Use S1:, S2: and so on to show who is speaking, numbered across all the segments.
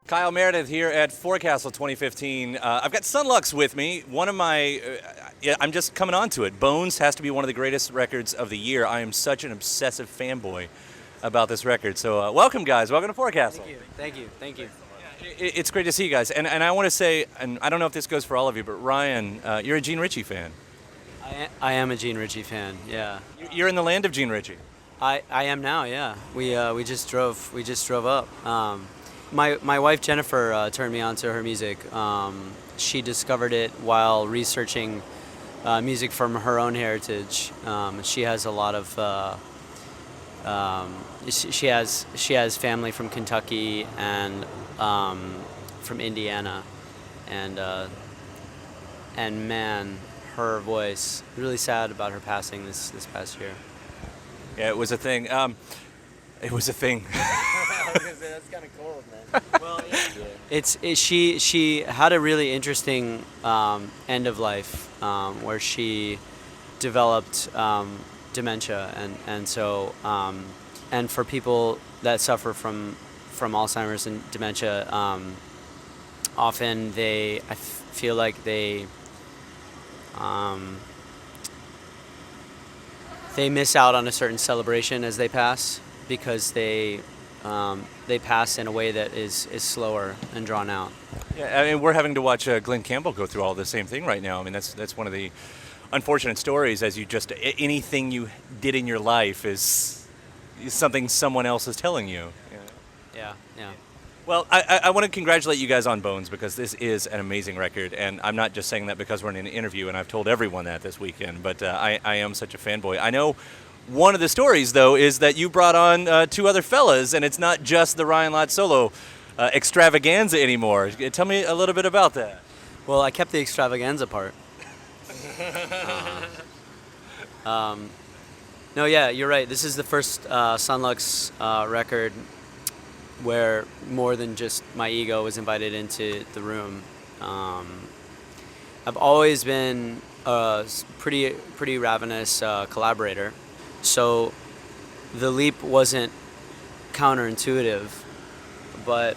S1: Kyle Meredith here at Forecastle 2015. I've got Sunlux with me. One of my, I'm just coming on to it. Bones has to be one of the greatest records of the year. I am such an obsessive fanboy about this record. So welcome, guys. Welcome to Forecastle.
S2: Thank you.
S1: It's great to see you guys. And I want to say, and I don't know if this goes for all of you, but Ryan, you're a Gene Ritchie fan.
S2: I am a Gene Ritchie fan. Yeah.
S1: You're in the land of Gene Ritchie.
S2: I am now. Yeah. We just drove up. My wife Jennifer turned me on to her music. She discovered it while researching music from her own heritage. She has a lot of she has family from Kentucky and from Indiana, and man, her voice. Really sad about her passing this past year.
S1: Yeah, it was a thing. It was a thing.
S3: I was gonna say that's kind of cold, man.
S2: Well, she had a really interesting end of life where she developed dementia, and so and for people that suffer from Alzheimer's and dementia, often I feel like they miss out on a certain celebration as they pass, because they pass in a way that is slower and drawn out.
S1: Yeah, I mean, we're having to watch Glenn Campbell go through all the same thing right now. I mean, that's one of the unfortunate stories. As you just anything you did in your life is something someone else is telling you.
S2: Yeah.
S1: Well, I want to congratulate you guys on Bones, because this is an amazing record, and I'm not just saying that because we're in an interview, and I've told everyone that this weekend, but I am such a fanboy. I know one of the stories, though, is that you brought on two other fellas, and it's not just the Ryan Lott solo extravaganza anymore. Tell me a little bit about that.
S2: Well, I kept the extravaganza part. No, yeah, you're right. This is the first Sunlux record where more than just my ego was invited into the room. I've always been a pretty ravenous collaborator, so the leap wasn't counterintuitive, but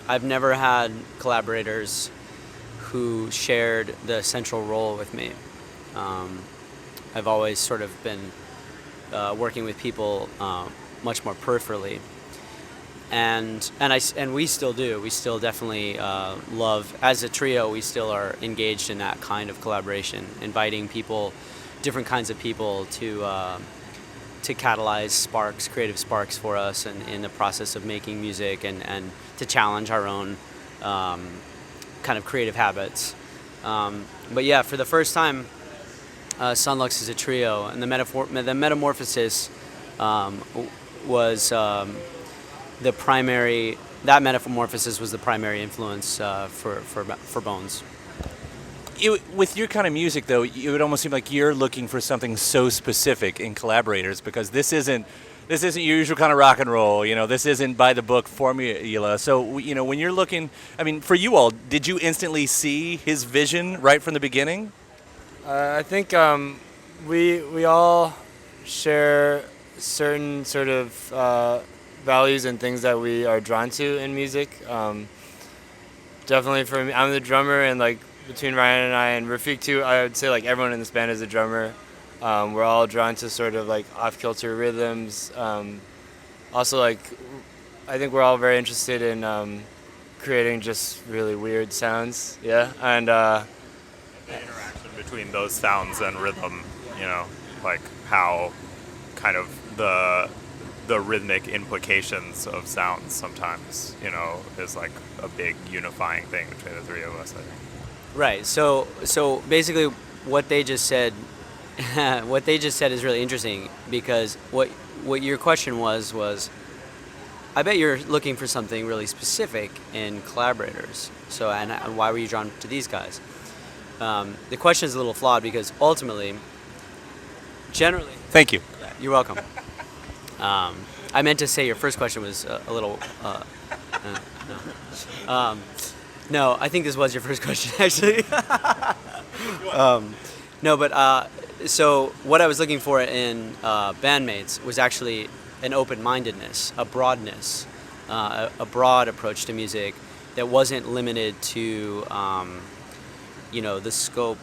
S2: I've never had collaborators who shared the central role with me. I've always sort of been working with people much more peripherally. And we still do. We still definitely love, as a trio, we still are engaged in that kind of collaboration, inviting people, different kinds of people to catalyze creative sparks for us, and in the process of making music, and to challenge our own kind of creative habits. But yeah, for the first time, Sunlux is a trio, and the metamorphosis was the primary. That metamorphosis was the primary influence for Bones.
S1: With your kind of music, though, it would almost seem like you're looking for something so specific in collaborators, because this isn't your usual kind of rock and roll. You know, this isn't by the book formula. So, you know, when you're looking, I mean, for you all, did you instantly see his vision right from the beginning?
S3: I think we all share certain sort of values and things that we are drawn to in music. Definitely for me, I'm the drummer, and like between Ryan and I and Rafiq too, I would say like everyone in this band is a drummer. We're all drawn to sort of like off-kilter rhythms. Also, like, I think we're all very interested in creating just really weird sounds. Yeah, and
S4: the interaction between those sounds and rhythm, you know, like how kind of the rhythmic implications of sounds sometimes, you know, is like a big unifying thing between the three of us, I think.
S2: Right. So basically, what they just said is really interesting, because what your question was, I bet you're looking for something really specific in collaborators. So and why were you drawn to these guys? The question is a little flawed, because ultimately, generally.
S1: Thank you.
S2: You're welcome. I meant to say your first question was a little. No. No, I think this was your first question, actually. No, but so what I was looking for in bandmates was actually an open-mindedness, a broadness, a broad approach to music, that wasn't limited to the scope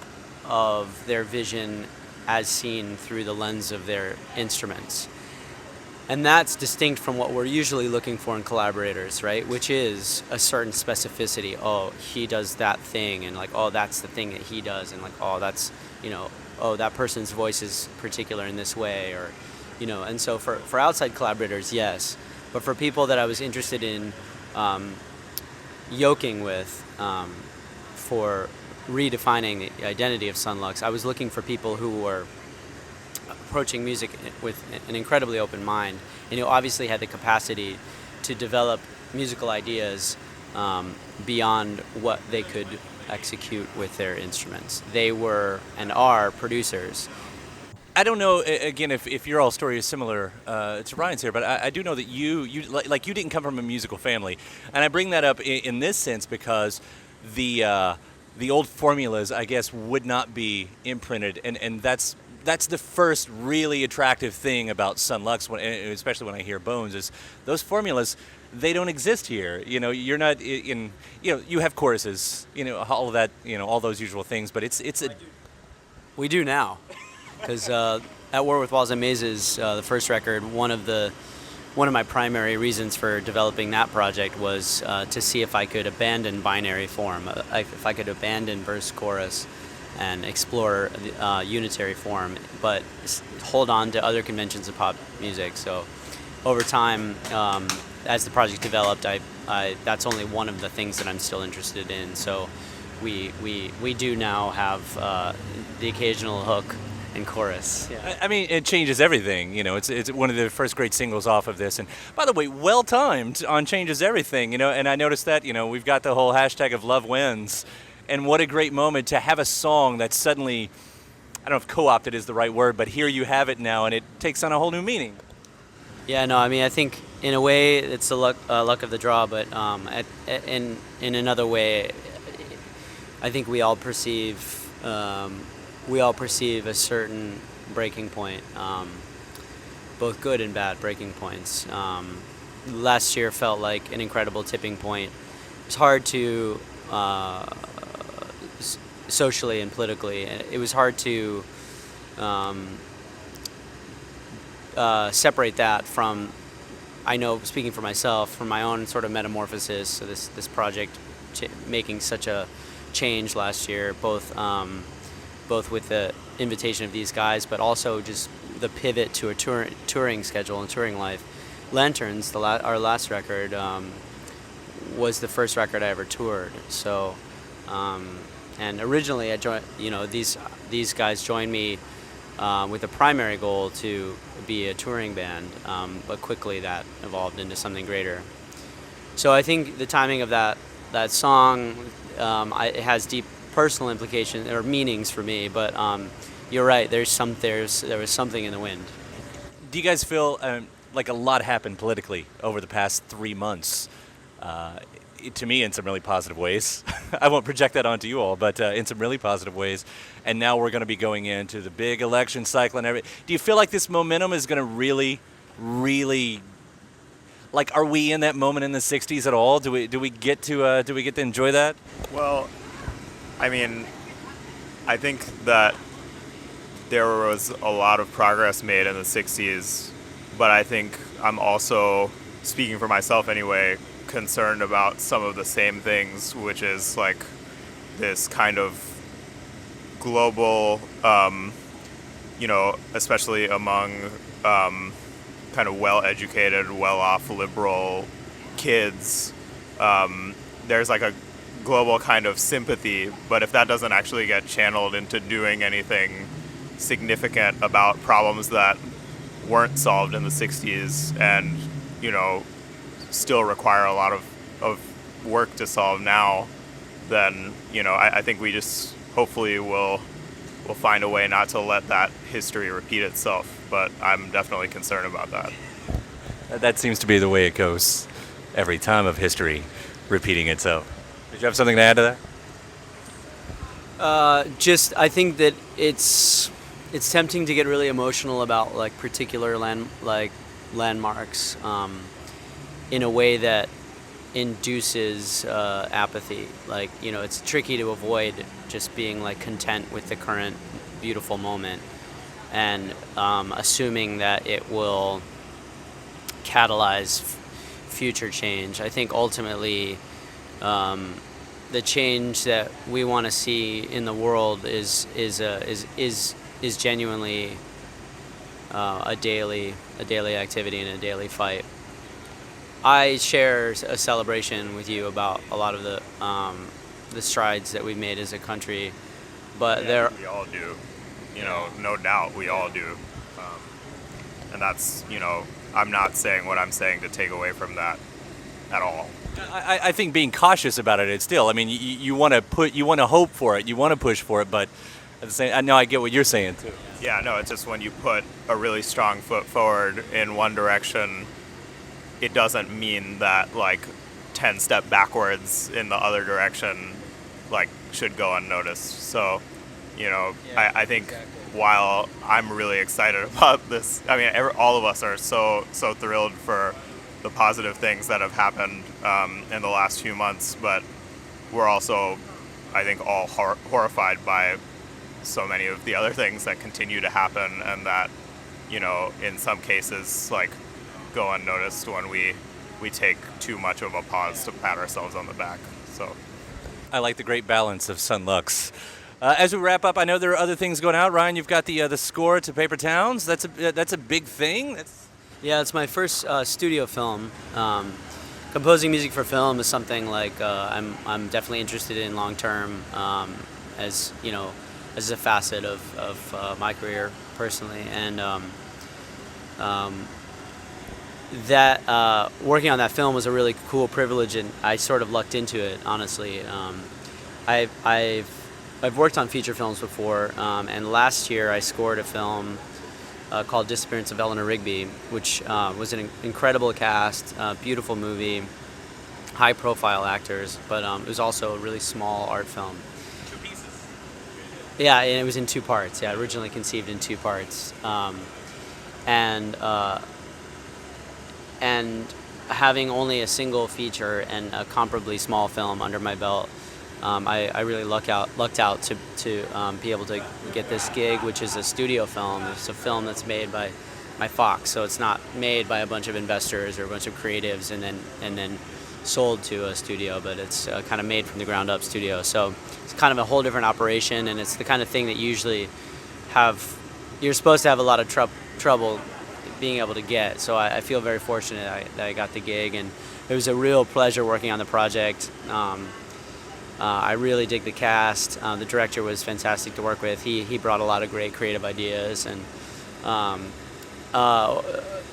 S2: of their vision as seen through the lens of their instruments. And that's distinct from what we're usually looking for in collaborators, right? Which is a certain specificity. Oh, he does that thing, and like, oh, that's the thing that he does, and like, oh, that's, oh, that person's voice is particular in this way, or, and so for outside collaborators, yes. But for people that I was interested in yoking with for redefining the identity of Sunlux, I was looking for people who were approaching music with an incredibly open mind, and who obviously had the capacity to develop musical ideas beyond what they could execute with their instruments. They were and are producers.
S1: I don't know, again, if your all story is similar to Ryan's here, but I do know that you didn't come from a musical family. And I bring that up in this sense because the old formulas, I guess, would not be imprinted, and that's the first really attractive thing about Sunlux, especially when I hear Bones, is those formulas, they don't exist here. You're not in, you have choruses, all of that, all those usual things, but it's a...
S2: We do now. Because at War with Walls and Mazes, the first record, one of my primary reasons for developing that project was to see if I could abandon binary form, if I could abandon verse chorus, and explore unitary form, but hold on to other conventions of pop music. So over time, as the project developed, that's only one of the things that I'm still interested in. So we do now have the occasional hook and chorus.
S1: Yeah. I mean, it changes everything. It's one of the first great singles off of this. And by the way, well timed on Changes Everything. And I noticed that we've got the whole hashtag of Love Wins, and what a great moment to have a song that suddenly, I don't know if co-opted is the right word, but here you have it now, and it takes on a whole new meaning.
S2: Yeah, no, I mean, I think in a way it's the luck of the draw, but in another way, I think we all perceive a certain breaking point, both good and bad breaking points. Last year felt like an incredible tipping point. It's hard to, socially and politically, it was hard to separate that from, I know, speaking for myself, from my own sort of metamorphosis. So this project making such a change last year, both with the invitation of these guys, but also just the pivot to a touring schedule and touring life. Lanterns, our last record, was the first record I ever toured. So, and originally I joined, these guys joined me with a primary goal to be a touring band, but quickly that evolved into something greater. So I think the timing of that song, it has deep personal implications or meanings for me, but you're right. There was something in the wind.
S1: Do you guys feel like a lot happened politically over the past 3 months? To me, in some really positive ways. I won't project that onto you all, but in some really positive ways. And now we're going to be going into the big election cycle and everything. Do you feel like this momentum is going to really, really, like, are we in that moment in the '60s at all? Do we get to enjoy that?
S4: Well, I mean, I think that there was a lot of progress made in the 60s, but I think I'm also, speaking for myself anyway, concerned about some of the same things, which is like this kind of global, especially among kind of well-educated, well-off liberal kids, there's like a global kind of sympathy, but if that doesn't actually get channeled into doing anything significant about problems that weren't solved in the 60s and, still require a lot of work to solve now, then, I think we just hopefully will find a way not to let that history repeat itself, but I'm definitely concerned about that.
S1: That seems to be the way it goes every time of history repeating itself. Did you have something to add to that?
S2: I think that it's tempting to get really emotional about like particular landmarks in a way that induces apathy. Like, it's tricky to avoid just being like content with the current beautiful moment and assuming that it will catalyze future change. I think ultimately the change that we want to see in the world is genuinely a daily activity and a daily fight. I share a celebration with you about a lot of the strides that we've made as a country, but
S4: we all do, no doubt we all do, and that's, I'm not saying what I'm saying to take away from that at all.
S1: I think being cautious about it, it's still. I mean, you want to hope for it, you want to push for it, but at the same, I know I get what you're saying too.
S4: Yeah, no, it's just when you put a really strong foot forward in one direction, it doesn't mean that like 10 step backwards in the other direction like should go unnoticed. So, I think while I'm really excited about this, I mean, all of us are so thrilled for the positive things that have happened in the last few months, but we're also, I think, all horrified by so many of the other things that continue to happen and that, in some cases, like, go unnoticed when we take too much of a pause to pat ourselves on the back. So
S1: I like the great balance of Sun Lux. As we wrap up, I know there are other things going out. Ryan, you've got the score to Paper Towns. That's a big thing.
S2: Yeah, it's my first studio film. Composing music for film is something like I'm definitely interested in long term, as a facet of my career personally, and that working on that film was a really cool privilege, and I sort of lucked into it, honestly. I've worked on feature films before, and last year I scored a film called Disappearance of Eleanor Rigby, which was an incredible cast, beautiful movie, high-profile actors, but it was also a really small art film.
S1: 2 pieces.
S2: Yeah, and it was in 2 parts. Yeah, originally conceived in 2 parts, and having only a single feature and a comparably small film under my belt, I really lucked out to be able to get this gig, which is a studio film. It's a film that's made by Fox, so it's not made by a bunch of investors or a bunch of creatives and then sold to a studio, but it's kind of made from the ground up studio. So it's kind of a whole different operation, and it's the kind of thing that you're supposed to have a lot of trouble being able to get. So I feel very fortunate that I got the gig, and it was a real pleasure working on the project. I really dig the cast. The director was fantastic to work with. He brought a lot of great creative ideas, and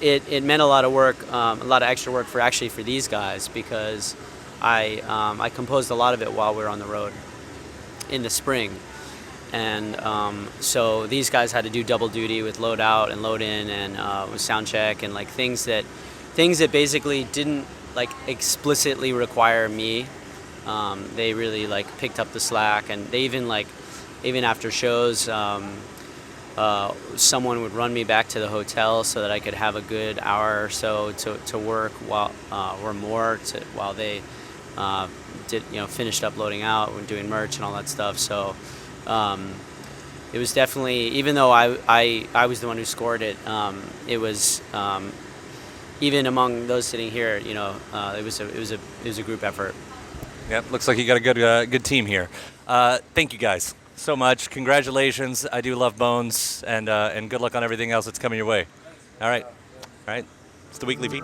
S2: it meant a lot of work, a lot of extra work for these guys, because I composed a lot of it while we were on the road in the spring, and so these guys had to do double duty with load out and load in, and with sound check and like things that basically didn't like explicitly require me. They really like picked up the slack, and they even after shows, someone would run me back to the hotel so that I could have a good hour or so to work while they finished up loading out and doing merch and all that stuff. So it was definitely, even though I was the one who scored it, it was even among those sitting here, it was a group effort.
S1: Yep, looks like you got a good team here. Thank you guys so much. Congratulations. I do love Bones, and good luck on everything else that's coming your way. All right. It's the Weekly Feed.